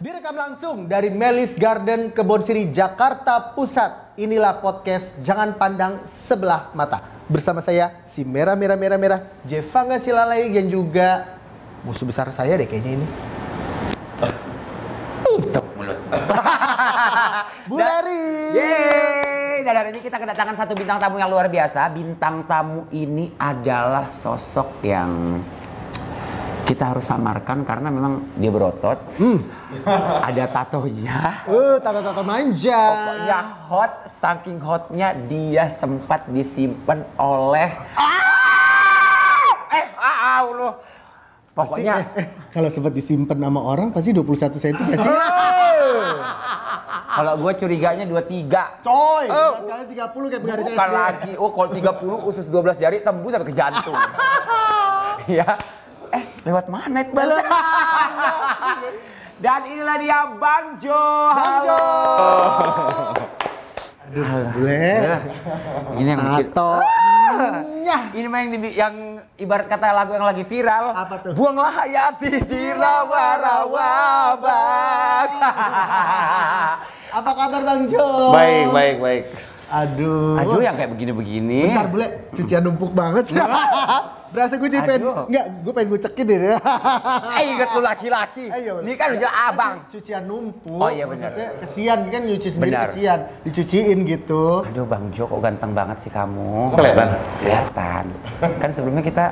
Direkam langsung dari Melis Garden, Kebon Siri, Jakarta Pusat. Inilah podcast Jangan Pandang Sebelah Mata. Bersama saya, si merah, Jevanga Silalai, dan juga musuh besar saya deh kayaknya ini. Tutup mulut. Bu Dari. Yeay! Dan hari ini kita kedatangan satu bintang tamu yang luar biasa. Bintang tamu ini adalah sosok yang kita harus samarkan karena memang dia berotot. Ada tatonya. Tato-tato manja. Pokoknya hot, saking hotnya dia sempat disimpan oleh Allah. Pokoknya Kalau sempat disimpan sama orang pasti 21 cm nggak sih? kalau gue curiganya 23. Coy, sekali 30 kayak penggaris Bukan lagi. Oh, kalau 30 usus 12 jari tembus sampai ke jantung. Ya. Lewat mana Iqbal? Dan inilah dia Bang Jo. Halo. Aduh, boleh. Ini yang bikin Ini mah yang ibarat kata lagu yang lagi viral. Apa tuh? Buanglah hayati di rawa-rawa bang. Apa kabar Bang Jo? Baik. Aduh, yang kayak begini-begini. bentar boleh, cucian numpuk banget. Berasa gue pengen ngucekin deh. Ingat lu laki-laki. Ayo, Ini kan udah abang. Cucian numpuk. Oh iya benar. Maksudnya kesian kan nyuci sendiri Benar. kesian, dicuciin gitu. Aduh Bang Jo, kok ganteng banget sih kamu. Kelihatan. Kan sebelumnya kita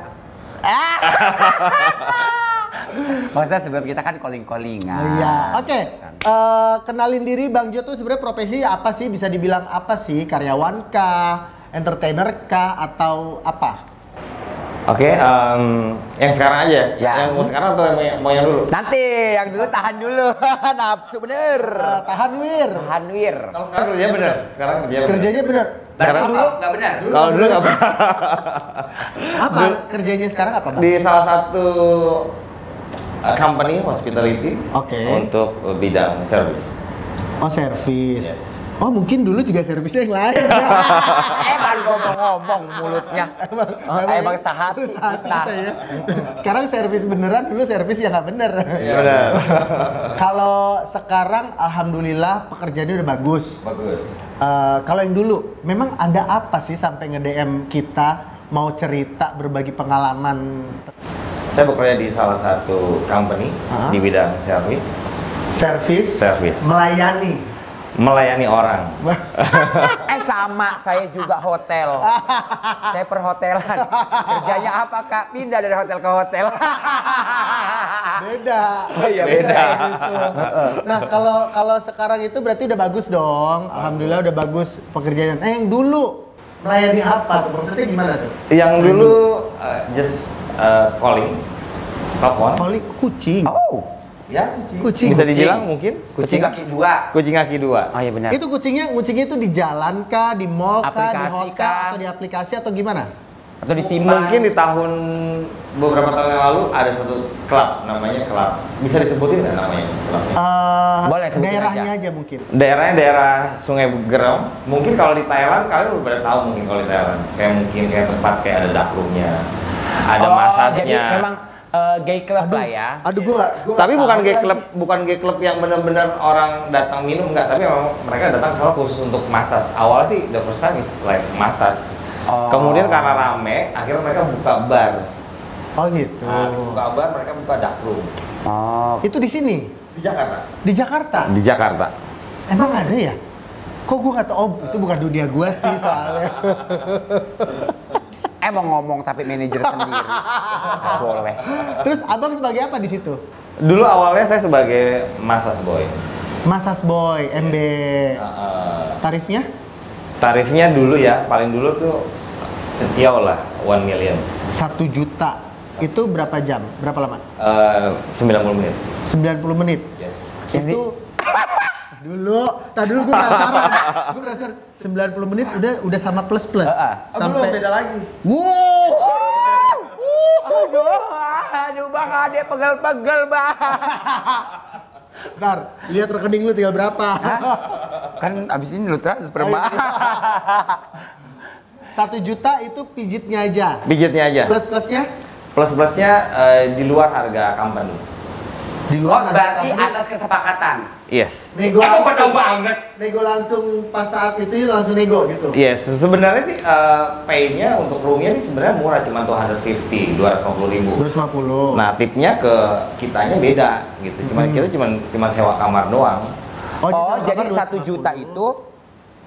maksudnya sebelum kita kan calling-callingan. Iya. Oke. Kenalin diri Bang Jo tuh sebenarnya profesi apa sih? Bisa dibilang apa sih? Karyawan kah? Entertainer kah? Atau apa? Oke, yang sekarang aja. Ya. Yang mau sekarang atau mau yang dulu? Nanti yang dulu tahan dulu. Nafsu bener. Tahan Wir. Tahan Wir. Kalau sekarang kerja bener. Sekarang kerja bener. Kerjanya bener. Sekarang dulu nggak benar. Kalau dulu nggak bener. Apa? Kerjanya sekarang apa Bang? Di salah satu company hospitality. Oke. Untuk bidang service. Oh, servis. Yes. Oh, mungkin dulu juga servisnya yang lain. Baru ngomong mulutnya. Emang sahat kita. Ya. Sekarang servis beneran, dulu servis yang nggak bener. Iya benar. Kalau sekarang, alhamdulillah pekerjaannya udah bagus. Bagus. Kalau yang dulu, memang ada apa sih sampai nge-DM kita mau cerita berbagi pengalaman? Saya bekerja di salah satu company di bidang service. Melayani orang. Sama, saya juga hotel. Saya perhotelan. Kerjanya apa Kak? Pindah dari hotel ke hotel. Beda. Oh iya beda. Gitu. Nah, kalau sekarang itu berarti udah bagus dong. Alhamdulillah udah bagus pekerjaan. Yang dulu melayani apa tuh? Maksudnya gimana tuh? Yang dulu just calling, telepon. Calling kucing. Oh, Ya, Kucing. Bisa dibilang mungkin kucing kaki dua. kucing kaki dua. Oh iya benar. Itu kucingnya itu di jalan kah, di mall kah, di Aplikasi hotel kah? atau di aplikasi atau gimana? Atau disimpan. Mungkin di beberapa tahun yang lalu ada satu klub namanya klub. Bisa disebutin nggak namanya klubnya? Boleh, sebutin Daerahnya aja mungkin. Daerahnya daerah Sungai Gerong. Mungkin kalau di Thailand kalian udah pada tahu mungkin kalau di Thailand kayak tempat kayak ada darkroomnya, ada Jadi masasnya. memang gay club lah ya. Aduh, gua Tapi nggak bukan gay club yang benar-benar orang datang minum enggak, tapi memang mereka datang selalu khusus untuk masas. Awal sih the first time is like masas. Kemudian karena rame, akhirnya mereka buka bar. Oh gitu. Nah, habis buka bar mereka buka darkroom Oh. Itu di sini, di Jakarta. di Jakarta. Di Jakarta. Emang ada ya? Kok gua nggak tahu? Oh, itu bukan dunia gua sih soalnya. Mau ngomong tapi manajer sendiri. Boleh. Terus abang sebagai apa di situ? Dulu awalnya saya sebagai masas boy. Masas boy, MB. Tarifnya? Tarifnya dulu ya, paling dulu tuh setiau lah, 1 million. 1 juta. Itu berapa jam? Berapa lama? 90 menit. 90 menit. Yes. Itu dulu gue penasaran 90 menit udah sama plus sampai beda lagi. Wow. Aduh Bang Ade pegel-pegel Bang. Ntar lihat rekening lu tinggal berapa. Kan abis ini lu transfer Bang. 1 juta itu pijitnya aja. Pijitnya aja. Plus-plusnya? Plus-plusnya di luar harga company. Di Oh, luar berarti tamu. atas kesepakatan. Yes. Nego Aku langsung, tahu banget. nego langsung pas saat itu langsung nego gitu. Yes, sebenarnya sih pay-nya untuk roomnya sih sebenarnya murah, cuma 250 250. Nah, tipnya ke kitanya beda gitu. Kita cuma sewa kamar doang. Oh, di sana jadi kamar 1 juta 250. itu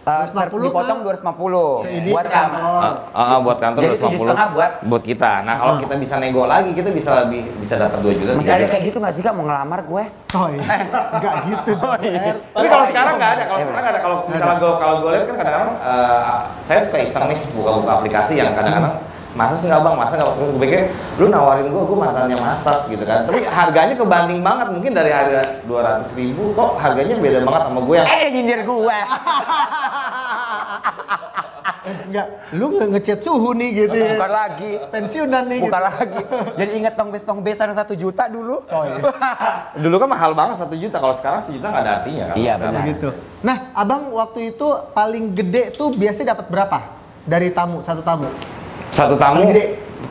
250 dipotong ke- 250 ke ini, buat ke kamu. kantor. Buat kantor Jadi 250 7,5 buat kita. Nah, kalau kita bisa nego lagi, kita bisa dapat 2 juta. Masih 3 ada juta. kayak gitu nggak sih Kak mau ngelamar gue? Coy, enggak gitu. Tapi kalau sekarang nggak ada. Kalau sekarang nggak ada. Kalau misalnya kalau gue lihat kan kadang-kadang saya suka iseng nih buka-buka aplikasi yang kadang-kadang masa sih nggak bang, masa nggak, terus gue pikir lu nawarin gue mantannya Masas gitu kan, tapi harganya kebanding banget, mungkin dari harga 200.000 kok harganya beda banget sama gue yang Nyindir gue. Enggak, lu ngechat suhu nih gitu ya. Bukan lagi. Pensiunan nih Bukan gitu. lagi. Jadi inget tong besan 1 juta dulu. Coy. dulu kan mahal banget 1 juta, kalau sekarang 1 juta nggak ada artinya kan. Iya, sekarang. benar. Gitu. Nah, abang waktu itu paling gede tuh biasanya dapat berapa dari tamu, satu tamu? Satu tamu Paling gede?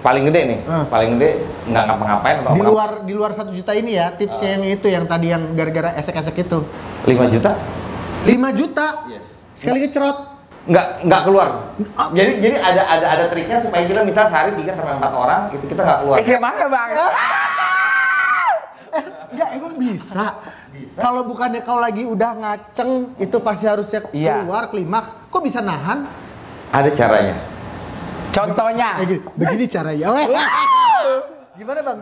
paling gede nih, paling gede nggak ngapa-ngapain atau Di luar 1 juta ini ya, tipsnya yang itu yang tadi yang gara-gara esek-esek itu. 5 juta? 5 juta? Yes. Sekali ngecerot. Nggak keluar. Jadi ada triknya supaya kita misal sehari 3 sampai 4 orang itu kita nggak keluar. Gimana bang? Enggak, emang bisa. Kalau bukannya kalau lagi udah ngaceng itu pasti harusnya Iya. keluar klimaks. Kok bisa nahan? Ada caranya. Contohnya. Begini caranya. Gimana bang?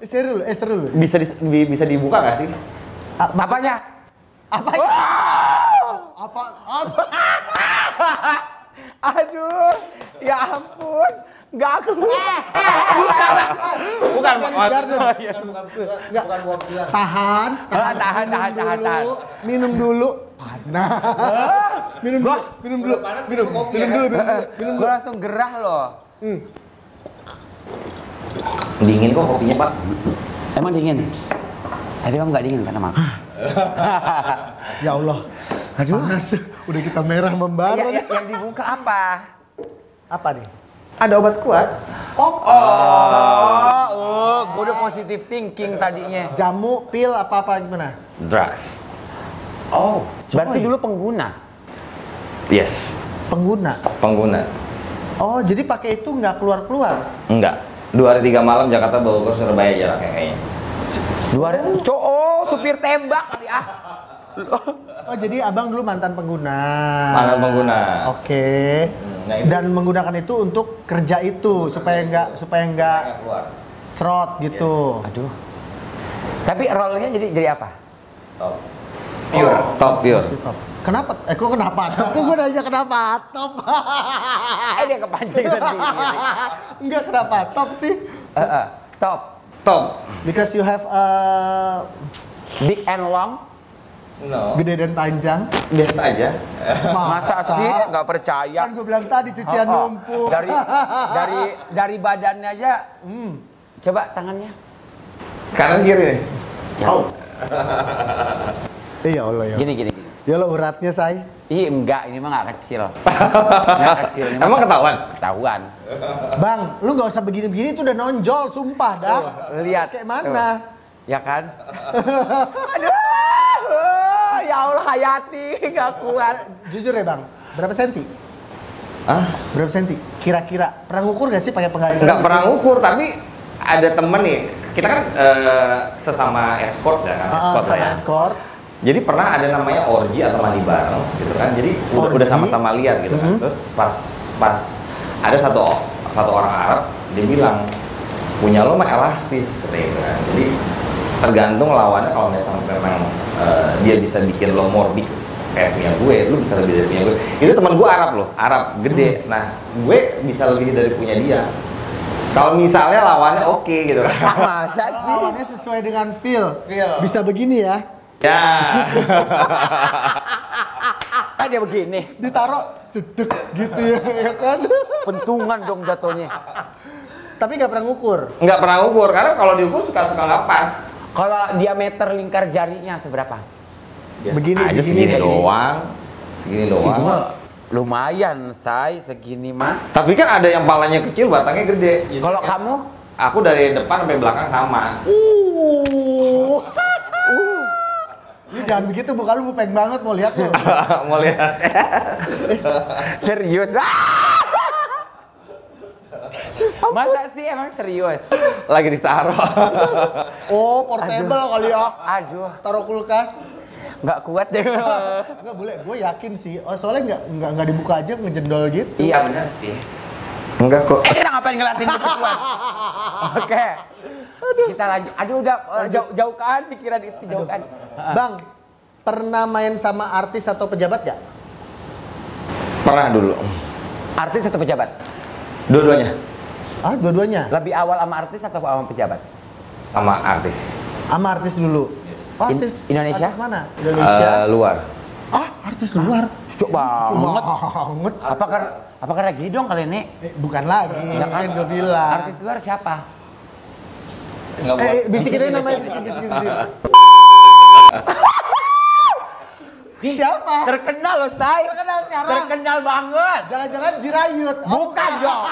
Seru lu. Bisa dibuka nggak sih? Apanya? Apa? Aduh, ya ampun. Nggak keluar. Bukan. Tahan. Tahan. Minum dulu. Panas. Minum dulu. Gue langsung gerah loh. Dingin kok kopinya, Pak. Emang dingin? Tadi kamu nggak dingin kan emang? Ya Allah. Aduh. Panas. Udah kita merah membara. Yang dibuka apa? Apa nih? Ada obat kuat. Gue udah positive thinking tadinya. Jamu, pil, apa gimana? Drugs. Oh, berarti dulu pengguna. Yes. Pengguna. Oh, jadi pakai itu nggak keluar-keluar? Enggak. 2 hari 3 malam Jakarta Bogor Surabaya jaraknya kayaknya. 2 hari. Supir tembak kali ah. Oh, jadi abang dulu mantan pengguna. Mantan pengguna. Oke. Nah, itu- Dan menggunakan itu untuk kerja itu supaya nggak keluar. cerot gitu. Aduh. Tapi role-nya jadi apa? Top. Pure. Top pure. Top. Kenapa? Kok kenapa? Top? Kok gue nanya kenapa? Top. Dia kepancing sendiri. Enggak, kenapa? Top sih. Top. Top. Because you have Big and long. No. gede dan panjang. Biasa aja. Masa sih? Nggak percaya. Kan gue bilang tadi cucian numpuk. Dari badannya aja. Coba tangannya. Kanan kiri nih. Ya. Oh. Iya Allah ya. Gini. Ya lo uratnya say. Ih enggak, ini mah nggak kecil. Nggak kecil. Ini mah Emang ketahuan? Ketahuan. Bang, lu nggak usah begini-begini itu udah nonjol, sumpah dah. Lihat. Kayak mana? Ya kan? Aduh. Ya Allah Hayati, nggak kuat. Jujur ya bang, berapa senti? Hah? Berapa senti? Kira-kira pernah ngukur gak sih pakai pengaris? Nggak pernah ngukur, tapi ada temen nih. Kita kan sesama escort ya kan, escort saya. Escort. Jadi pernah ada namanya orgi atau mandi bareng gitu kan. Jadi udah Orgi? sama-sama lihat gitu kan. Terus pas ada satu orang Arab, dia bilang punya lo mah elastis gitu kan. Jadi tergantung lawannya, kalau misalnya memang dia bisa bikin lo morbid kayak punya gue, lu bisa lebih dari punya gue. Itu teman gue Arab loh, Arab gede. Nah, gue bisa lebih dari punya dia. Kalau misalnya lawannya oke gitu kan. Masa sih? Lawannya sesuai dengan feel. Bisa begini ya. Ya. Aja begini. Ditaruh cedek gitu ya kan. Pentungan dong jatuhnya. Tapi nggak pernah ngukur. Nggak pernah ngukur, karena kalau diukur suka nggak pas. Kalau diameter lingkar jarinya seberapa? Begini, Aja begini, segini kayak doang. Segini Itu doang. mah lumayan, say, segini mah. Tapi kan ada yang palanya kecil, batangnya gede. Kalau kamu? Aku dari depan sampai belakang sama. Jangan begitu, muka lu mupeng banget mau lihat lu. Mau lihat. Serius? Masa sih emang serius? Lagi ditaruh. Oh, portable kali ya. Aduh, Taruh kulkas. nggak kuat deh. Enggak boleh, gue yakin sih. Oh, soalnya nggak dibuka aja ngejendol gitu. Iya benar sih. Enggak kok. Kita ngapain ngeliatin begituan? Oke. Kita lanjut. Aduh udah jauhkan pikiran itu jauhkan. Bang, pernah main sama artis atau pejabat gak? Pernah dulu. Artis atau pejabat? Dua-duanya. Ah, dua-duanya? Lebih awal sama artis atau sama pejabat? Sama artis. Sama artis dulu. Oh, artis Indonesia? Artis mana? Indonesia. Luar. Ah, artis luar. Cocok banget. Banget. Apa karena Gidong kali ini? Bukan lagi, Ya kan? gue bilang. Artis luar siapa? Bisikin aja namanya, bisikin. Siapa? Terkenal loh, Say. Terkenal sekarang. Terkenal banget. Jangan-jangan Jirayut. Bukan dong.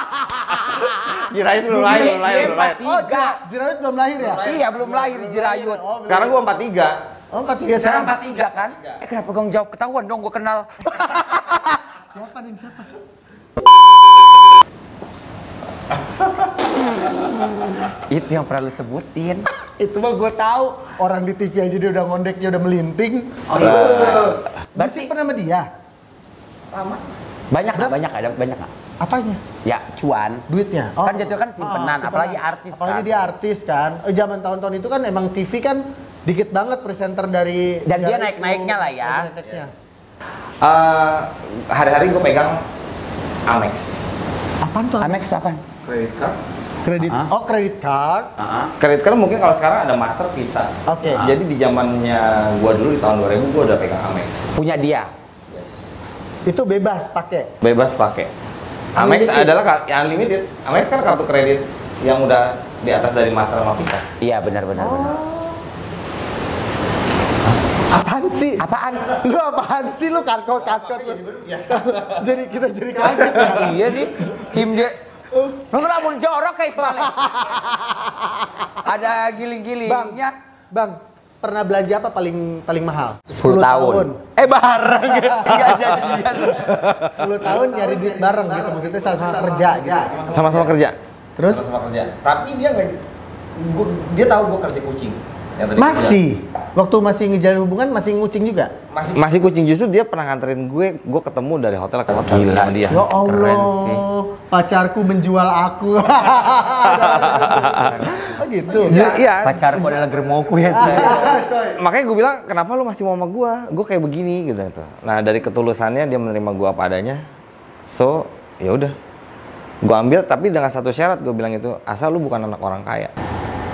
Jirayut belum lahir, belum lahir, belum lahir. Oh, Tiga. Jirayut belum lahir ya? Iya, belum lahir Jirayut. Sekarang gua 43. Oh, 43 Sekarang sekarang. 43 kan? Kenapa gue jawab ketahuan dong, gue kenal. Siapa nih, siapa? Itu yang pernah lu sebutin. Itu mah gue tahu. Orang di TV aja dia udah ngondeknya udah melinting. Oh iya. Berarti pernah sama dia? Lama. Banyak nggak? Banyak nggak? Apanya? Ya, cuan. Duitnya? Kan jatuh kan simpenan, apalagi artis apalagi kan. dia artis kan. Zaman tahun-tahun itu kan emang TV kan dikit banget presenter dari Dan dia dari naik-naiknya lah ya. naik-naiknya. Hari-hari gue pegang Amex. Apaan tuh? Amex apaan? Credit card. Kredit. Oh, kredit card. Kredit card mungkin kalau sekarang ada Master Visa. Oke. Jadi di zamannya gue dulu di tahun 2000 gue udah pegang Amex. Punya dia. Yes. Itu bebas pakai. Bebas pakai. Amex Unlimited. adalah unlimited. Amex kan kartu kredit yang udah di atas dari Master sama Visa. Iya, benar. Apaan sih? Apaan? Lu apaan sih lu karkot. Jadi kita jadi kaget ya. Iya nih, tim dia. Lu ngelamun jorok kayak kemarin. Ada giling-gilingnya. Bang, pernah belanja apa paling mahal? 10 tahun. Bareng. Enggak jadian. 10 tahun nyari duit bareng gitu, maksudnya sama-sama kerja gitu. Sama-sama kerja. Terus? Sama-sama kerja. Tapi dia nggak, dia tahu gue kerja kucing. Yang tadi Masih? Waktu masih ngejalin hubungan masih ngucing juga? masih kucing, justru dia pernah nganterin gue ketemu dari hotel ke hotel Gila sama dia. Ya Allah, Keren sih. pacarku menjual aku. Oh gitu? Iya. Pacarku adalah germoku ya, saya. Makanya gue bilang, kenapa lu masih mau sama gue? Gue kayak begini gitu. Nah dari ketulusannya dia menerima gue apa adanya. So ya udah, gue ambil tapi dengan satu syarat, gue bilang itu asal lu bukan anak orang kaya.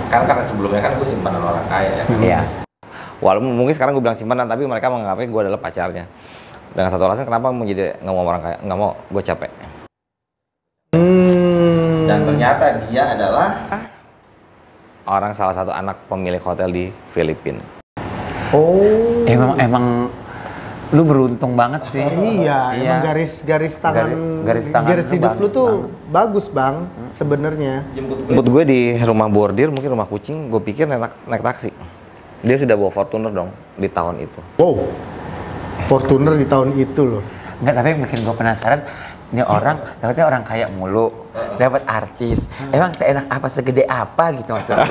Karena sebelumnya kan gue simpanan orang kaya ya. Iya. Walaupun mungkin sekarang gue bilang simpanan, tapi mereka menganggapnya gue adalah pacarnya. Dengan satu alasan kenapa mau jadi nggak mau orang kaya, nggak mau, gue capek. Dan ternyata dia adalah orang salah satu anak pemilik hotel di Filipina. Oh. Emang lu beruntung banget sih. Iya, emang garis tangan garis tangan garis lu hidup lu bagus tuh banget. bagus bang sebenarnya. Jemput gue di rumah bordir, mungkin rumah kucing, gue pikir naik taksi. Dia sudah bawa Fortuner dong di tahun itu. Wow, Fortuner di tahun itu loh. Enggak, tapi yang bikin gue penasaran, ini orang dapetnya orang kaya mulu, dapat artis. Emang seenak apa, segede apa gitu maksudnya?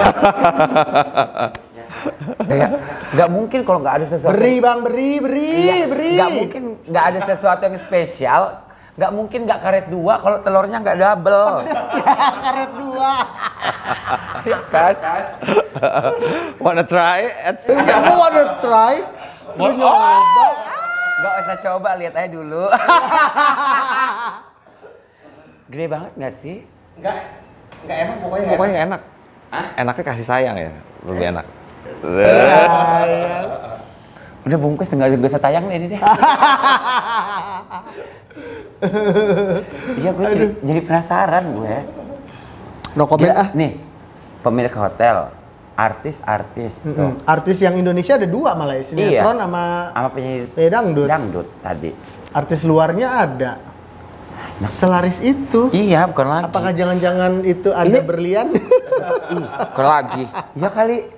Kayak nggak mungkin kalau nggak ada sesuatu. Beri bang, beri. Nggak mungkin nggak ada sesuatu yang spesial. Nggak mungkin nggak karet dua kalau telurnya nggak double. Karet dua. Kan? Wanna try? Kamu wanna try? Lu nyoba? Nggak usah coba, lihat aja dulu. Gede banget nggak sih? Enggak enak pokoknya. Pokoknya enak. Enaknya kasih sayang ya, lebih enak. Udah bungkus, tinggal gue tayang ini deh. Iya, gue jadi penasaran gue. No comment ah. Nih, pemilik hotel, artis. Tuh. Artis yang Indonesia ada dua malah ya, sinetron sama penyanyi dangdut. dangdut tadi. Artis luarnya ada. Selaris itu. Iya, bukan lagi. Apakah jangan-jangan itu ada Ini- berlian? Ih, bukan lagi. Ya kali.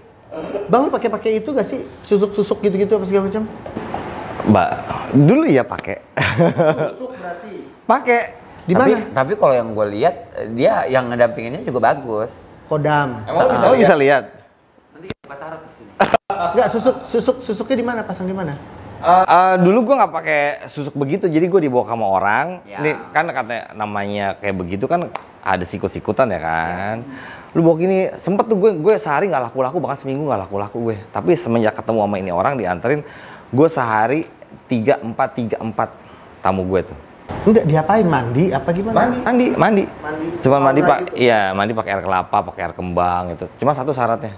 Bang lu pakai itu gak sih? Susuk gitu-gitu apa segala macam? Mbak, dulu ya pakai. Susuk berarti. Pakai. Di mana? Tapi kalau yang gue lihat dia yang ngedampinginnya juga bagus. Kodam. Emang lu bisa lihat? Nanti kita taruh di sini. Enggak, susuknya di mana? Pasang di mana? Dulu gue nggak pakai susuk begitu, jadi gue dibawa sama orang. Ya. Nih kan katanya namanya kayak begitu kan ada sikut-sikutan ya kan. Lu bawa gini, sempet tuh gue sehari nggak laku-laku, bahkan seminggu nggak laku-laku gue. Tapi semenjak ketemu sama ini orang dianterin, gue sehari 3-4 tamu gue tuh. Enggak, diapain? Mandi apa gimana? Mandi. Cuma mandi Pak. iya mandi pakai air kelapa, pakai air kembang gitu. Cuma satu syaratnya,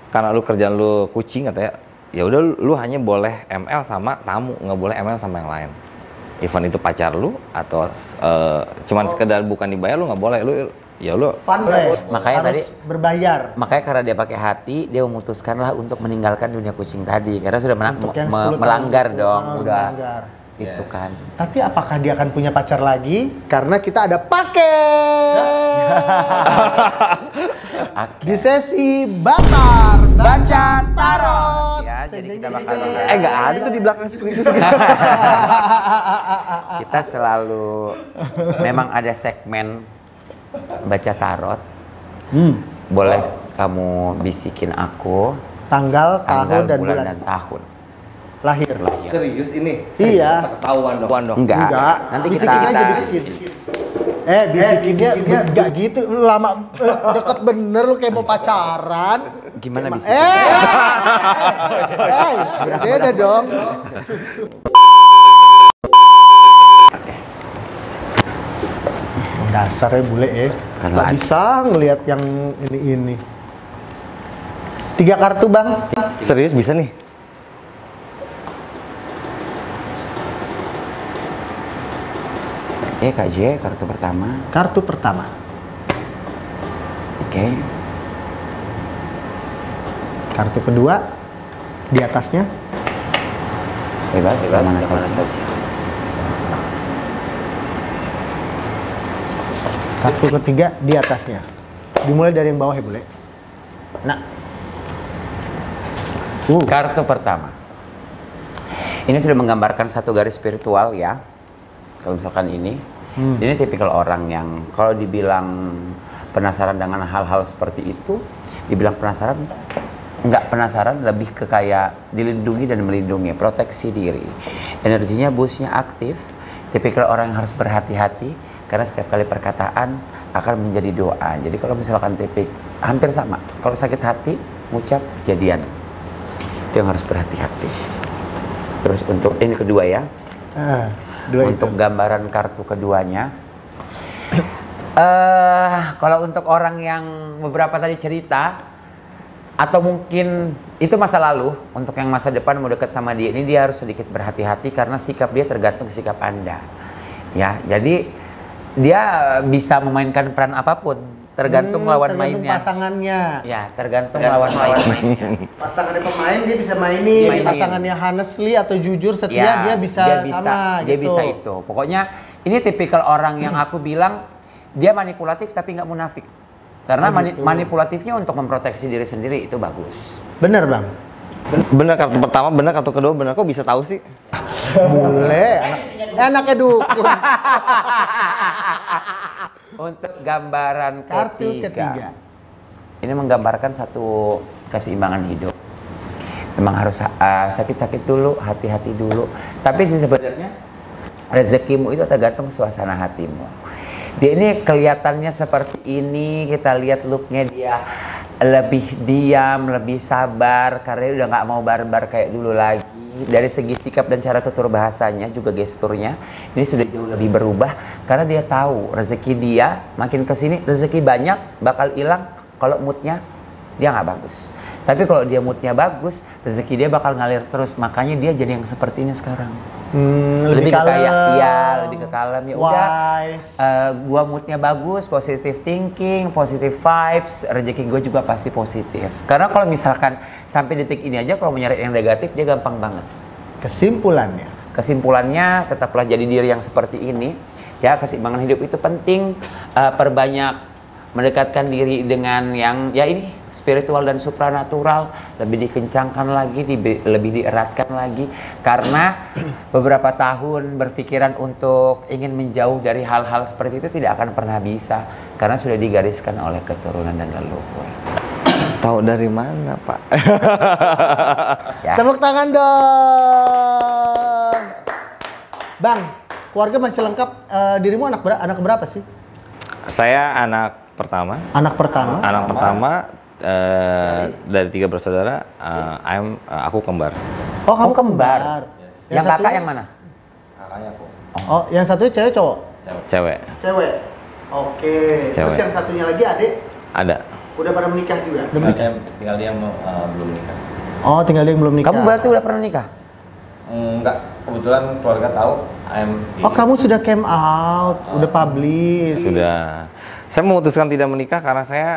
karena lu kerjaan lu kucing katanya, ya udah lu hanya boleh ML sama tamu, nggak boleh ML sama yang lain. Even itu pacar lu atau cuman sekedar bukan dibayar, lu nggak boleh. Lu ya lu Fun Makanya harus tadi berbayar. makanya karena dia pakai hati, dia memutuskanlah untuk meninggalkan dunia kucing tadi karena sudah Untuk yang 10 melanggar tahun. udah Melanggar. itu kan. Tapi apakah dia akan punya pacar lagi? Karena kita ada paket di sesi bakar baca tarot. Ya, jadi kita bakal nggak ada tuh di belakang screen. kita selalu memang ada segmen baca tarot. Boleh kamu bisikin aku Tanggal, tahun, dan bulan bulan dan tahun. lahir. Serius ini? Iya. Ketahuan dong. Enggak. Nanti Bisikin kita aja, bisikin. Bisikinnya enggak gitu. Lu lama deket bener lu kayak mau pacaran. gimana Emang- bisikin? Beda dong. Dasarnya bule ya. Kan Nggak lagi. bisa ngelihat yang ini. 3 kartu bang. Serius bisa nih? Oke, Kak J, kartu pertama. Kartu pertama. Oke. Kartu kedua di atasnya. Bebas, mana saja. Kartu ketiga di atasnya. Dimulai dari yang bawah ya bule. Nah. Kartu pertama. Ini sudah menggambarkan satu garis spiritual ya. Kalau misalkan ini tipikal orang yang kalau dibilang penasaran dengan hal-hal seperti itu, dibilang penasaran, nggak penasaran, lebih ke kayak dilindungi dan melindungi, proteksi diri. Energinya, busnya aktif, tipikal orang yang harus berhati-hati karena setiap kali perkataan akan menjadi doa. Jadi kalau misalkan hampir sama, kalau sakit hati, ngucap kejadian. Itu yang harus berhati-hati. Terus untuk ini kedua ya. Untuk gambaran kartu keduanya, kalau untuk orang yang beberapa tadi cerita, atau mungkin itu masa lalu, untuk yang masa depan mau dekat sama dia, ini dia harus sedikit berhati-hati karena sikap dia tergantung sikap Anda. Ya, jadi dia bisa memainkan peran apapun, tergantung lawan mainnya. Pasangannya. Ya, tergantung lawan mainnya. Pasangannya pemain dia bisa mainin. Pasangannya honestly atau jujur setia dia bisa sama dia gitu. bisa itu. Pokoknya ini tipikal orang yang aku bilang dia manipulatif tapi nggak munafik. Karena manipulatifnya untuk memproteksi diri sendiri itu bagus. Bener bang. Bener kartu pertama, bener kartu kedua, bener. Kok bisa tahu sih? Boleh. Enaknya dukun. Untuk gambaran Kartu ketiga. ketiga. Ini menggambarkan satu keseimbangan hidup. Memang harus sakit-sakit dulu, hati-hati dulu. Tapi sih sebenarnya rezekimu itu tergantung suasana hatimu. Dia ini kelihatannya seperti ini, kita lihat looknya dia lebih diam, lebih sabar, karena dia udah nggak mau barbar kayak dulu lagi. Dari segi sikap dan cara tutur bahasanya, juga gesturnya, ini sudah jauh lebih berubah, karena dia tahu rezeki dia makin kesini rezeki banyak bakal hilang kalau moodnya dia nggak bagus. Tapi kalau dia moodnya bagus, rezeki dia bakal ngalir terus. Makanya dia jadi yang seperti ini sekarang. Lebih ke kayak lebih ke kalem ya udah. Gua moodnya bagus, positive thinking, positive vibes, rezeki gue juga pasti positif. Karena kalau misalkan sampai detik ini aja kalau mencari yang negatif dia gampang banget. Kesimpulannya tetaplah jadi diri yang seperti ini. Ya, keseimbangan hidup itu penting. Perbanyak mendekatkan diri dengan yang ya ini spiritual dan supranatural lebih dikencangkan lagi, lebih dieratkan lagi, karena beberapa tahun berpikiran untuk ingin menjauh dari hal-hal seperti itu tidak akan pernah bisa karena sudah digariskan oleh keturunan dan leluhur. Tahu dari mana, Pak? Ya. Tepuk tangan dong. Bang, keluarga masih lengkap. Dirimu anak berapa sih? Saya anak pertama. Anak pertama. Anak pertama dari 3 bersaudara. Aku kembar. Oh, kamu Oh, kembar. Yang kakak satunya? yang mana? Kakaknya aku. Oh, yang satunya cewek cowok? Cewek. Cewek. Oke. Terus Cewek. yang satunya lagi adik? Ada. Udah pada menikah juga? Tinggal dia belum nikah. Oh, tinggal dia yang belum nikah. Kamu berarti udah pernah nikah? Enggak, kebetulan keluarga tahu Oh, kamu sudah came out, udah publish. Sudah. Saya memutuskan tidak menikah karena saya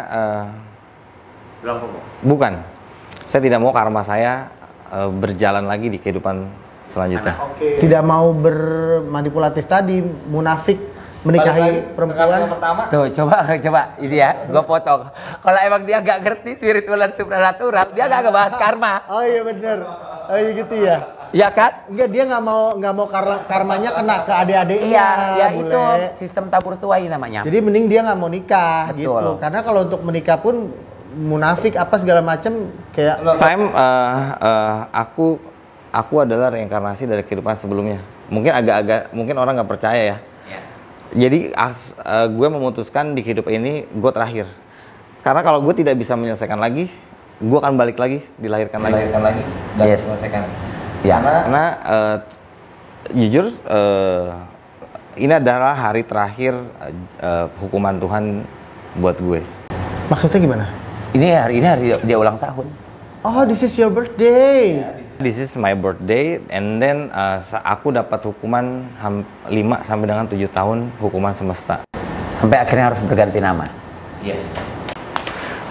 bukan. Saya tidak mau karma saya berjalan lagi di kehidupan selanjutnya. Oke. Tidak mau bermanipulatif tadi, munafik menikahi perempuan. Pertama. Tuh, coba ini ya, gue potong. Kalau emang dia gak ngerti spiritual dan supranatural, dia gak ngebahas karma. Oh iya bener. Oh iya gitu ya. Ya kan? Enggak, dia nggak mau karmanya kena ke adik-adiknya. Iya, ya bule. itu sistem tabur tuai namanya. Jadi mending dia nggak mau nikah. Betul. Gitu. Karena kalau untuk menikah pun munafik apa segala macem kayak. Aku adalah reinkarnasi dari kehidupan sebelumnya. Mungkin orang nggak percaya ya. Jadi gue memutuskan di kehidupan ini gue terakhir. Karena kalau gue tidak bisa menyelesaikan lagi, gue akan balik lagi, dilahirkan lagi dan menyelesaikan. Ya. Karena jujur ini adalah hari terakhir hukuman Tuhan buat gue. Maksudnya gimana? Ini hari dia ulang tahun. Oh, this is your birthday. This is my birthday, and then aku dapat hukuman 5 sampai dengan 7 tahun hukuman semesta. Sampai akhirnya harus berganti nama. Yes.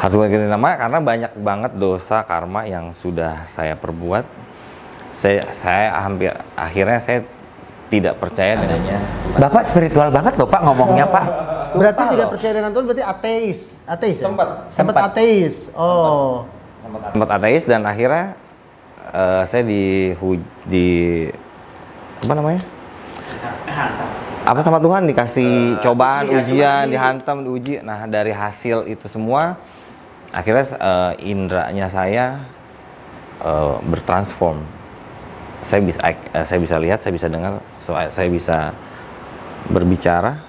Harus berganti nama karena banyak banget dosa karma yang sudah saya perbuat. Akhirnya saya tidak percaya dengannya. Bapak spiritual banget loh Pak ngomongnya Pak. Berarti Sumpah tidak loh. percaya dengan Tuhan berarti ateis. Ateis. Ya? Sempat Sempat. ateis. Oh. Sempat ateis dan akhirnya saya apa namanya? Apa sama Tuhan dikasih cobaan, ujian, dihantam, diuji. Nah, dari hasil itu semua akhirnya indranya saya bertransform. Saya bisa lihat, saya bisa dengar, saya bisa berbicara.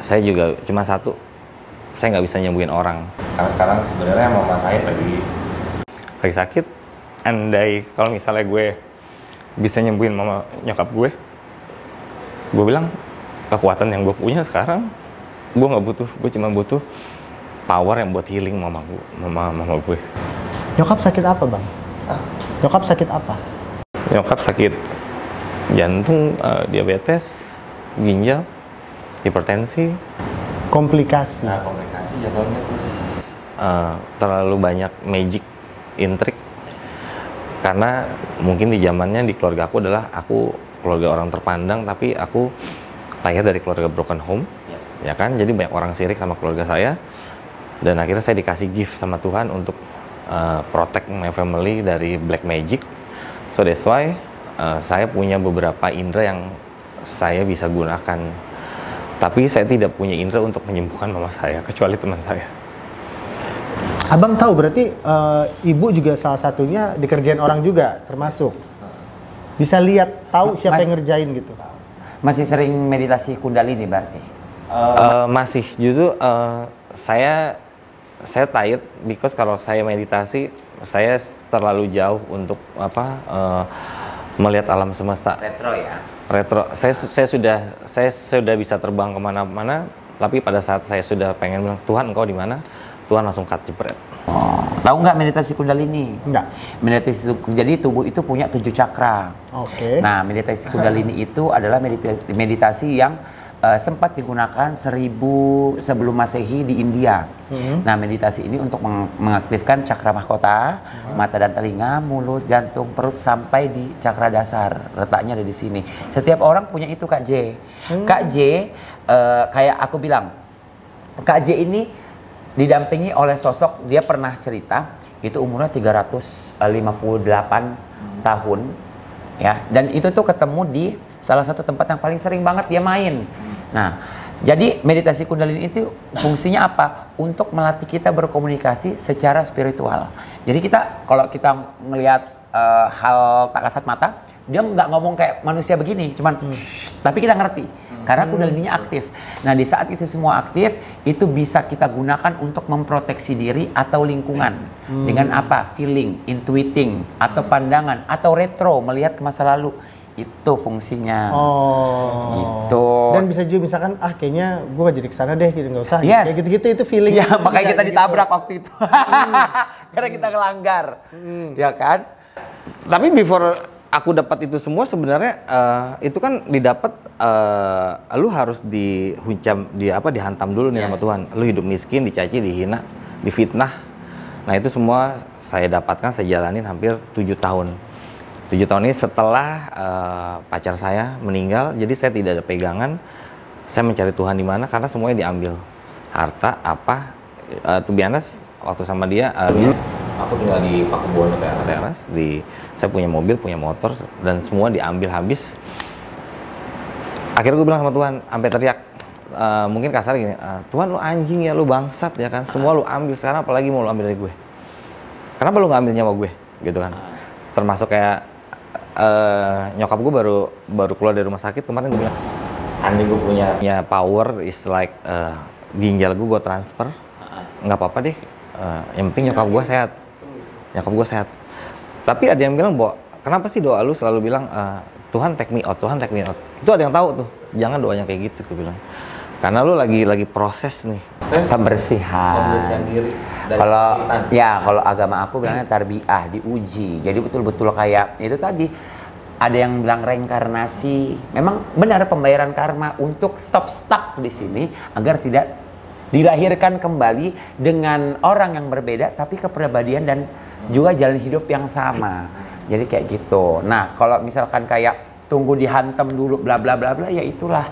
Saya juga cuma satu, saya nggak bisa nyembuhin orang. Karena sekarang sebenarnya mama saya lagi sakit. Andai kalau misalnya gue bisa nyembuhin mama nyokap gue bilang kekuatan yang gue punya sekarang, gue nggak butuh, gue cuma butuh power yang buat healing mama gue. Nyokap sakit apa, Bang? Nyokap sakit apa? Nyokap sakit jantung, diabetes, ginjal, hipertensi. Komplikasi. Nah, komplikasi jadwalnya terus terlalu banyak magic, intrik. Karena mungkin di zamannya di keluarga aku adalah aku keluarga orang terpandang, tapi aku lahir dari keluarga broken home, ya kan? Jadi banyak orang sirik sama keluarga saya. Dan akhirnya saya dikasih gift sama Tuhan untuk protect my family dari black magic. So that's why saya punya beberapa indera yang saya bisa gunakan. Tapi saya tidak punya indera untuk menyembuhkan mama saya, kecuali teman saya. Abang tahu berarti ibu juga salah satunya dikerjain orang juga, termasuk. Bisa lihat, tahu siapa yang ngerjain gitu. Masih sering meditasi kundalini berarti? Masih, justru saya tired because kalau saya meditasi saya terlalu jauh untuk melihat alam semesta. Retro ya? Retro. Saya sudah bisa terbang kemana-mana, tapi pada saat saya sudah pengen bilang Tuhan engkau di mana, Tuhan langsung cut jepret. Oh, tahu nggak meditasi kundalini? Enggak. Meditasi, jadi tubuh itu punya 7 cakra. Oke. Nah, meditasi kundalini itu adalah meditasi yang sempat digunakan 1000 sebelum Masehi di India. Nah, meditasi ini untuk mengaktifkan cakra mahkota, mata dan telinga, mulut, jantung, perut sampai di cakra dasar. Letaknya ada di sini. Setiap orang punya itu, Kak J. Kak J, kayak aku bilang, Kak J ini didampingi oleh sosok, dia pernah cerita itu umurnya 358 tahun ya, dan itu tuh ketemu di salah satu tempat yang paling sering banget dia main. Nah, jadi meditasi Kundalini itu fungsinya apa? Untuk melatih kita berkomunikasi secara spiritual. Jadi kita kalau kita melihat hal tak kasat mata, dia nggak ngomong kayak manusia begini, cuman tapi kita ngerti karena Kundalininya aktif. Nah, di saat itu semua aktif, itu bisa kita gunakan untuk memproteksi diri atau lingkungan dengan apa? Feeling, intuiting, atau pandangan, atau retro, melihat ke masa lalu. Itu fungsinya. Gitu. Dan bisa juga misalkan kayaknya gue gak jadi kesana deh, gitu, nggak usah. Yes. Kayak gitu-gitu itu feeling. Ya, makanya kita ditabrak gitu. waktu itu. Karena kita ngelanggar. Ya kan? Tapi before aku dapat itu semua sebenarnya itu kan didapat lu harus dihantam dulu nih sama Tuhan. Lu hidup miskin, dicaci, dihina, difitnah. Nah, itu semua saya dapatkan, saya jalanin hampir 7 tahun. 7 tahun ini setelah pacar saya meninggal, jadi saya tidak ada pegangan. Saya mencari Tuhan di mana karena semuanya diambil. Harta apa? To be honest, waktu sama dia aku tinggal di Pakubuwono teras, saya punya mobil, punya motor, dan semua diambil habis. Akhirnya gue bilang sama Tuhan, sampai teriak, mungkin kasar gini, Tuhan lu anjing ya, lu bangsat ya kan, semua lu ambil, sekarang apalagi mau lu ambil dari gue? Kenapa lu nggak ambil nyawa gue? Gitu kan. Termasuk kayak nyokap gue baru keluar dari rumah sakit kemarin, gue bilang, anjing gue punya power is like ginjal gue transfer, nggak apa-apa deh, yang penting nyokap gue sehat. Tapi ada yang bilang, bahwa kenapa sih doa lu selalu bilang Tuhan take me out, Tuhan take me out? Itu ada yang tahu tuh, jangan doanya kayak gitu, gue bilang, karena lu lagi proses nih, pembersihan diri. Kalau agama aku bilangnya tarbiyah, diuji. Jadi betul-betul kayak itu tadi, ada yang bilang reinkarnasi. Memang benar pembayaran karma untuk stuck di sini agar tidak dilahirkan kembali dengan orang yang berbeda tapi kepribadian dan juga jalan hidup yang sama. Jadi kayak gitu. Nah, kalau misalkan kayak tunggu dihantam dulu bla bla bla bla, ya itulah,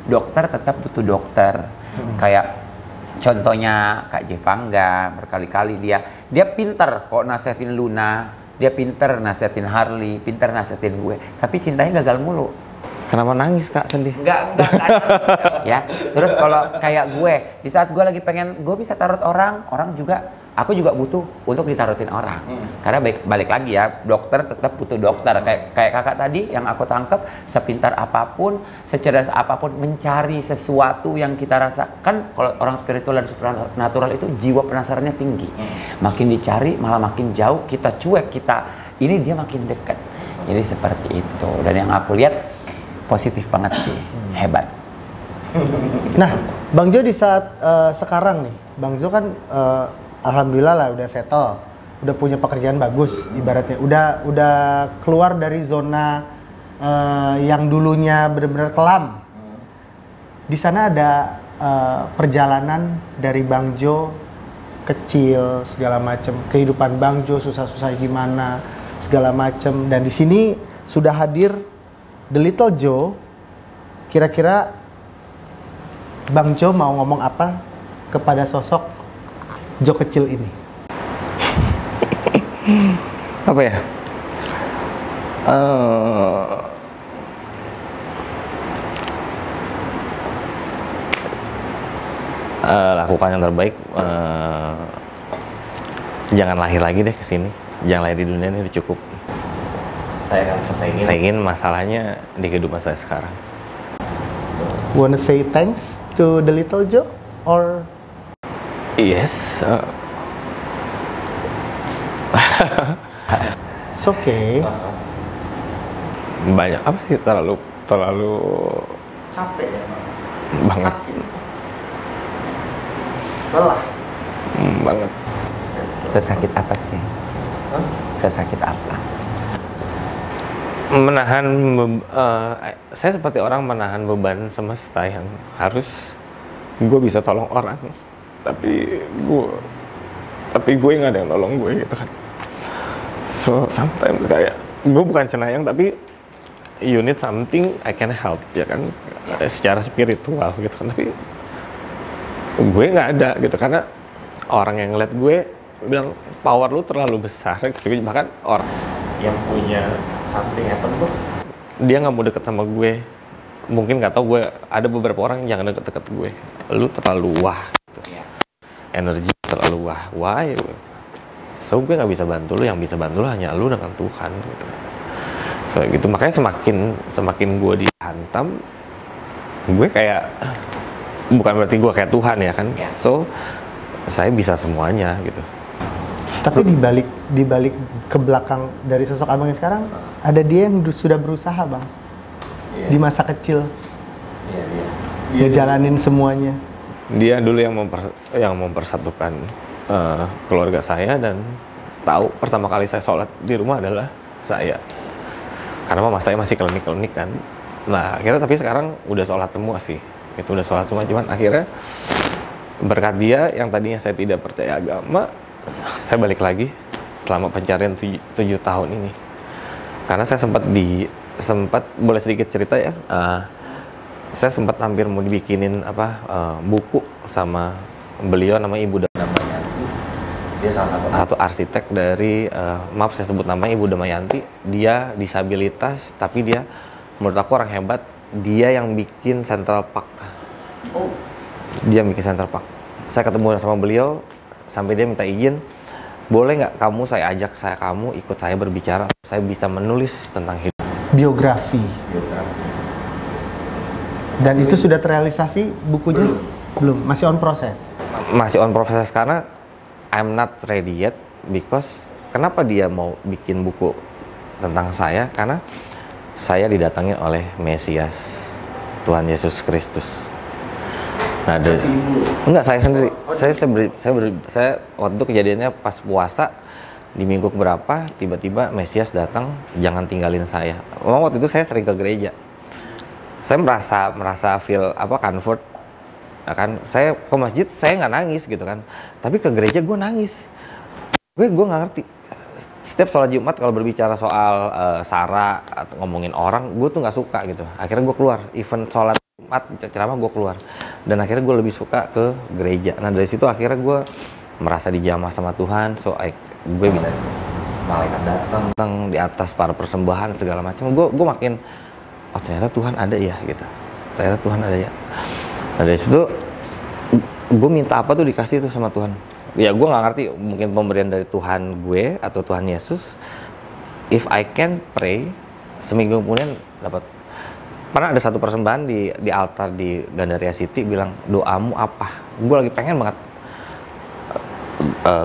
dokter tetap butuh dokter. Kayak contohnya Kak Jevangga, berkali-kali dia pinter kok nasihatin Luna, dia pinter nasihatin Harley, pinter nasihatin gue, tapi cintanya gagal mulu. Kenapa nangis Kak, sedih? Enggak ya. Terus kalau kayak gue, di saat gue lagi pengen, gue bisa tarot orang juga, aku juga butuh untuk ditarutin orang. Karena balik lagi ya, dokter tetap butuh dokter. Kayak kakak tadi yang aku tangkap, sepintar apapun, secerdas apapun, mencari sesuatu yang kita rasakan. Kalau orang spiritual dan supernatural itu jiwa penasarannya tinggi. Makin dicari malah makin jauh, kita cuek, ini dia makin dekat. Jadi seperti itu. Dan yang aku lihat positif banget sih, hebat. Nah, Bang Jo di saat sekarang nih, Bang Jo kan alhamdulillah lah udah settle, udah punya pekerjaan bagus ibaratnya, udah keluar dari zona yang dulunya benar-benar kelam. Di sana ada perjalanan dari Bang Jo kecil segala macam, kehidupan Bang Jo susah-susah gimana segala macam, dan di sini sudah hadir The Little Jo. Kira-kira Bang Jo mau ngomong apa kepada sosok Jo kecil ini? Apa ya? Lakukan yang terbaik. Jangan lahir lagi deh ke sini. Jangan lahir di dunia ini, udah cukup. Saya akan selesaiin masalahnya di kehidupan saya sekarang. Wanna say thanks to The Little Jo or? Yes. It's okay. Banyak apa sih, terlalu Capek ya, banget. Lelah. Banget. Sesakit apa sih? Sesakit apa? Menahan saya seperti orang menahan beban semesta yang harus gue bisa tolong orang, tapi gue nggak ada yang nolong gue gitu kan. So sometimes kayak gue bukan cenayang, tapi you need something I can help ya kan, secara spiritual gitu kan, tapi gue nggak ada gitu, karena orang yang ngeliat gue bilang power lu terlalu besar, bahkan orang yang punya something happen tuh dia nggak mau deket sama gue. Mungkin nggak tahu, gue ada beberapa orang yang deket-deket gue, lu terlalu wah gitu. Energi terlalu why? So gue nggak bisa bantu lu, yang bisa bantu lu hanya lu dengan Tuhan gitu. So gitu, makanya semakin gue dihantam, gue kayak bukan berarti gue kayak Tuhan ya kan. So saya bisa semuanya gitu. Tapi di balik ke belakang dari sosok abang yang sekarang, ada dia yang sudah berusaha, Bang. Di masa kecil. Dia jalanin semuanya. Dia dulu yang mempersatukan keluarga saya, dan tahu pertama kali saya sholat di rumah adalah saya. Karena mama saya masih klinik kan. Nah, akhirnya tapi sekarang udah sholat semua sih. Itu udah sholat semua, cuman akhirnya berkat dia yang tadinya saya tidak percaya agama, saya balik lagi selama pencarian 7 tahun ini. Karena saya sempat boleh sedikit cerita ya, saya sempat hampir mau dibikinin buku sama beliau, namanya Ibu Damayanti. Dia salah satu arsitek dari maaf saya sebut namanya Ibu Damayanti. Dia disabilitas tapi dia menurut aku orang hebat. Dia yang bikin Central Park. Dia bikin Central Park. Saya ketemu sama beliau sampai dia minta izin, boleh nggak saya ajak kamu ikut saya berbicara, saya bisa menulis tentang hidup. Biografi. Dan itu sudah terrealisasi bukunya? Belum, masih on proses. Masih on proses karena I'm not ready yet, because kenapa dia mau bikin buku tentang saya? Karena saya didatangi oleh Mesias, Tuhan Yesus Kristus. Nah, enggak, saya sendiri. Saya waktu itu kejadiannya pas puasa di minggu keberapa, tiba-tiba Mesias datang, jangan tinggalin saya. Memang waktu itu saya sering ke gereja. Saya merasa feel comfort. Nah, kan saya ke masjid saya nggak nangis gitu kan. Tapi ke gereja gue nangis. Gue nggak ngerti. Setiap sholat Jumat kalau berbicara soal sara atau ngomongin orang, gue tuh nggak suka gitu. Akhirnya gue keluar. Even sholat Jumat ceramah gue keluar. Dan akhirnya gue lebih suka ke gereja. Nah dari situ akhirnya gue merasa dijamah sama Tuhan. So gue bilang malaikat datang di atas para persembahan segala macam. Gue makin ternyata Tuhan ada ya gitu. Ternyata Tuhan ada ya. Nah dari situ gue minta apa tuh dikasih tuh sama Tuhan. Ya gue nggak ngerti, mungkin pemberian dari Tuhan gue atau Tuhan Yesus. If I can pray, seminggu kemudian dapat. Pernah ada satu persembahan di altar di Gandaria City bilang, doamu apa? Gue lagi pengen banget.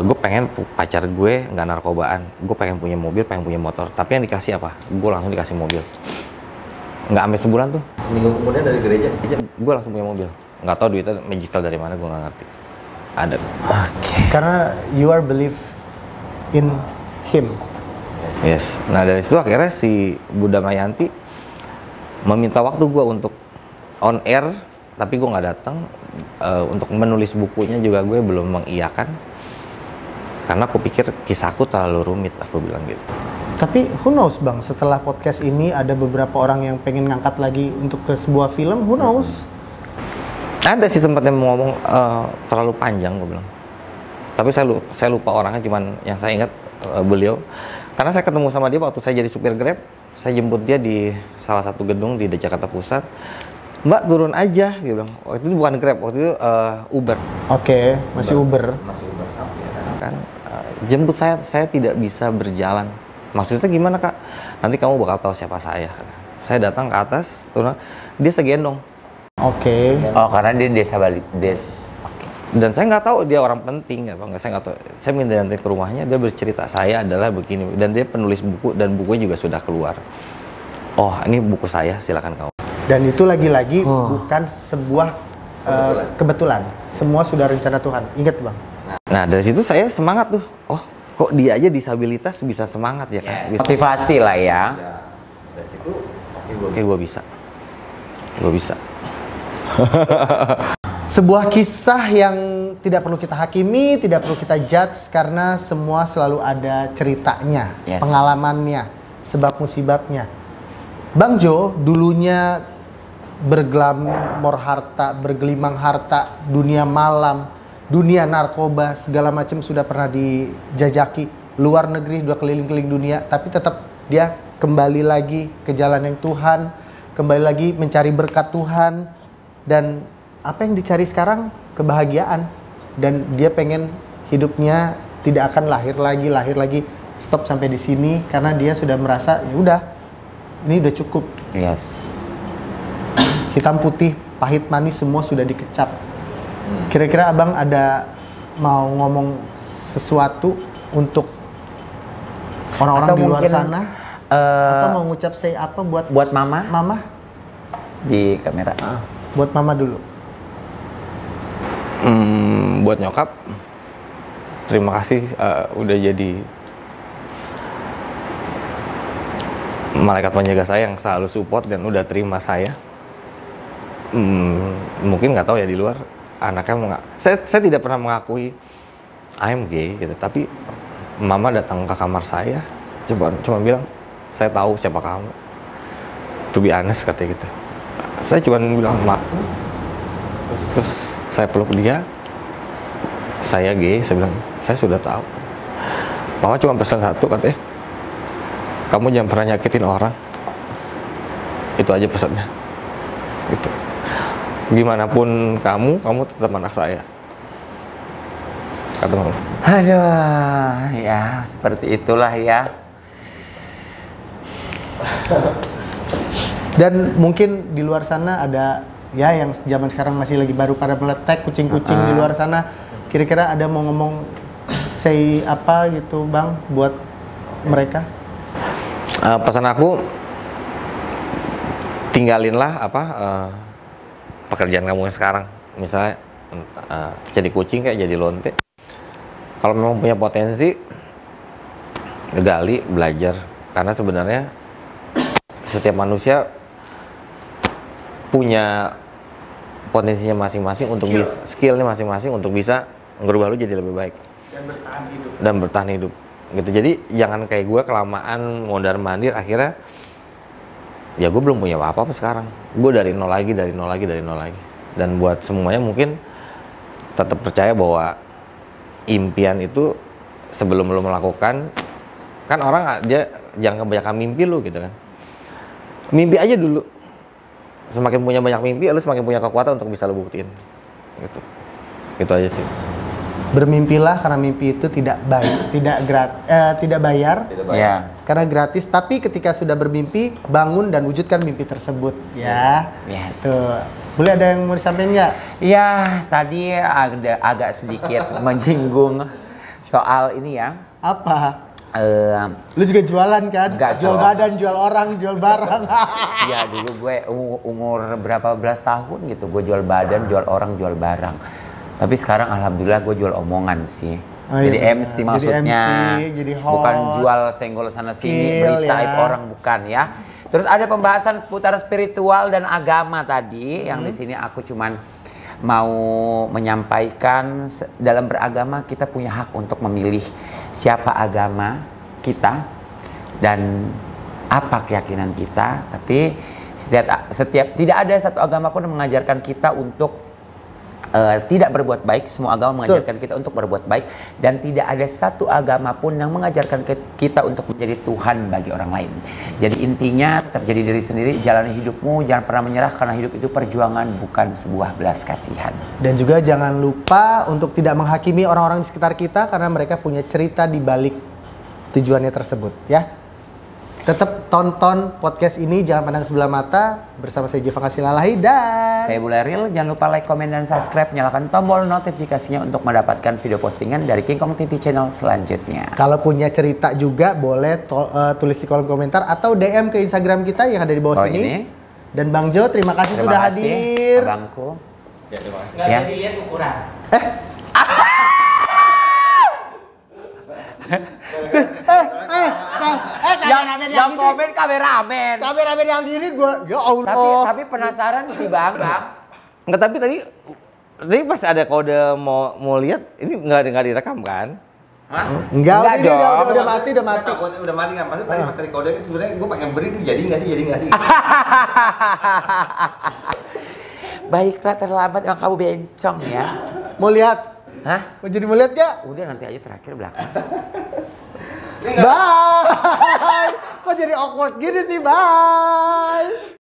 Gue pengen pacar gue nggak narkobaan. Gue pengen punya mobil, pengen punya motor. Tapi yang dikasih apa? Gue langsung dikasih mobil. Nggak sampai sebulan tuh. Seminggu kemudian dari gereja gue langsung punya mobil. Nggak tahu duitnya magical dari mana, gue nggak ngerti. Ada. Karena you are believe in him. Yes. Nah dari situ akhirnya si Buddha Mayanti meminta waktu gue untuk on air, tapi gue nggak datang. Untuk menulis bukunya juga gue belum mengiyakan karena aku pikir kisahku terlalu rumit, aku bilang gitu. Tapi who knows Bang, setelah podcast ini ada beberapa orang yang pengen ngangkat lagi untuk ke sebuah film, who knows? Ada sih sempat yang ngomong terlalu panjang, gue bilang. Tapi saya lupa orangnya, cuman yang saya ingat beliau. Karena saya ketemu sama dia waktu saya jadi supir Grab. Saya jemput dia di salah satu gedung di Jakarta Pusat. Mbak turun aja, dia bilang. Waktu itu bukan Grab, waktu itu Uber. Oke, masih Uber. Masih Uber. Kan jemput saya tidak bisa berjalan. Maksudnya gimana kak? Nanti kamu bakal tahu siapa saya. Saya datang ke atas, turun, dia segendong. Oke. Oh karena dia disabilitas. Dan saya nggak tahu dia orang penting apa nggak, saya nggak tahu. Saya minta nanti ke rumahnya, dia bercerita saya adalah begini, dan dia penulis buku dan bukunya juga sudah keluar. Oh ini buku saya, silakan kamu. Dan itu lagi-lagi bukan sebuah kebetulan. Semua sudah rencana Tuhan. Ingat Bang. Nah dari situ saya semangat tuh. Oh kok dia aja disabilitas bisa semangat ya kan? Yes. Motivasi lah ya. Dari situ oke gue bisa. Gue bisa. Sebuah kisah yang tidak perlu kita hakimi, tidak perlu kita judge karena semua selalu ada ceritanya, pengalamannya, sebab musibabnya. Bang Jo dulunya bergelimang harta, dunia malam, dunia narkoba segala macam sudah pernah dijajaki, luar negeri sudah keliling-keliling dunia, tapi tetap dia kembali lagi ke jalan yang Tuhan, kembali lagi mencari berkat Tuhan, dan apa yang dicari sekarang kebahagiaan, dan dia pengen hidupnya tidak akan lahir lagi, stop sampai di sini karena dia sudah merasa ya udah, ini udah cukup. Yes. Hitam putih, pahit manis semua sudah dikecap. Kira-kira abang ada mau ngomong sesuatu untuk orang-orang Atau di luar mungkin, sana? Atau mau ngucap say apa buat mama? Mama? Di kamera. Buat mama dulu. Buat nyokap, terima kasih udah jadi malaikat penjaga saya yang selalu support dan udah terima saya. Mungkin nggak tahu ya di luar anaknya mau nggak. Saya tidak pernah mengakui I'm gay gitu, tapi mama datang ke kamar saya, cuma bilang saya tahu siapa kamu. To be honest katanya gitu. Saya cuma bilang maaf. Terus saya peluk dia. Saya gay, saya bilang saya sudah tahu. Mama cuma pesan satu katanya, kamu jangan pernah nyakitin orang. Itu aja pesannya. Gitu. Gimana pun kamu tetap anak saya. Kata mama. Aduh, ya seperti itulah ya. Dan mungkin di luar sana ada ya yang zaman sekarang masih lagi baru pada meletek kucing-kucing di luar sana. Kira-kira ada mau ngomong say apa gitu bang buat mereka? Pesan aku, tinggalinlah pekerjaan kamu sekarang. Misalnya jadi kucing kayak jadi lonte. Kalau memang punya potensi, gali, belajar. Karena sebenarnya setiap manusia punya potensinya masing-masing untuk skillnya masing-masing untuk bisa ngerubah lu jadi lebih baik dan bertahan hidup gitu. Jadi jangan kayak gue kelamaan mondar mandir, akhirnya ya gue belum punya apa-apa sekarang, gue dari nol lagi. Dan buat semuanya mungkin tetap percaya bahwa impian itu sebelum lo melakukan, kan orang aja jangan kebanyakan mimpi lu gitu kan. Mimpi aja dulu. Semakin punya banyak mimpi, lu semakin punya kekuatan untuk bisa lu buktiin. Gitu. Gitu aja sih. Bermimpilah karena mimpi itu tidak bayar. Ya. Karena gratis, tapi ketika sudah bermimpi, bangun dan wujudkan mimpi tersebut ya. Yes. Tuh. Boleh ada yang mau disampaikan nggak? Ya, tadi agak sedikit menyinggung soal ini ya. Apa? Lu juga jualan kan? Enggak, jual badan, jual orang, jual barang. Iya, dulu gue umur berapa belas tahun gitu, gue jual badan, jual orang, jual barang. Tapi sekarang alhamdulillah gue jual omongan sih. Oh, jadi iya, MC maksudnya, jadi host, bukan jual senggol sana sini, berita aib orang, bukan ya. Terus ada pembahasan seputar spiritual dan agama tadi, yang di sini aku cuman mau menyampaikan dalam beragama kita punya hak untuk memilih siapa agama kita dan apa keyakinan kita. Tapi setiap tidak ada satu agama pun yang mengajarkan kita untuk tidak berbuat baik. Semua agama mengajarkan kita untuk berbuat baik, dan tidak ada satu agama pun yang mengajarkan kita untuk menjadi Tuhan bagi orang lain. Jadi intinya tetap jadi diri sendiri, jalani hidupmu, jangan pernah menyerah karena hidup itu perjuangan bukan sebuah belas kasihan. Dan juga jangan lupa untuk tidak menghakimi orang-orang di sekitar kita karena mereka punya cerita di balik tujuannya tersebut ya. Tetap tonton podcast ini, jangan pandang sebelah mata, bersama saya Jeva Kasilalahi dan saya Buleril. Jangan lupa like, komen, dan subscribe. Nyalakan tombol notifikasinya untuk mendapatkan video postingan dari King Kong TV channel selanjutnya. Kalau punya cerita juga boleh tulis di kolom komentar atau DM ke Instagram kita yang ada di bawah sini. Ini. Dan Bang Jo, terima kasih sudah hadir. Abangku. Ya, terima kasih. Ya. Dilihat ukuran. Yang komen kameramen. Kameramen yang gini gua, ya Allah. Tapi penasaran sih Bang. Enggak, tapi tadi pas ada kode mau lihat, ini nggak direkam kan? Hah? Enggak dong. Udah mati. Udah mati kan? Maksudnya tadi pas kode itu sebenarnya gue pengen beri, jadi nggak sih? Baiklah, terlambat yang kamu bencong ya. Mau lihat? Hah? Mau jadi mau lihat gak? Udah nanti aja terakhir belakang. Bye. Kok jadi awkward gini sih? Bye.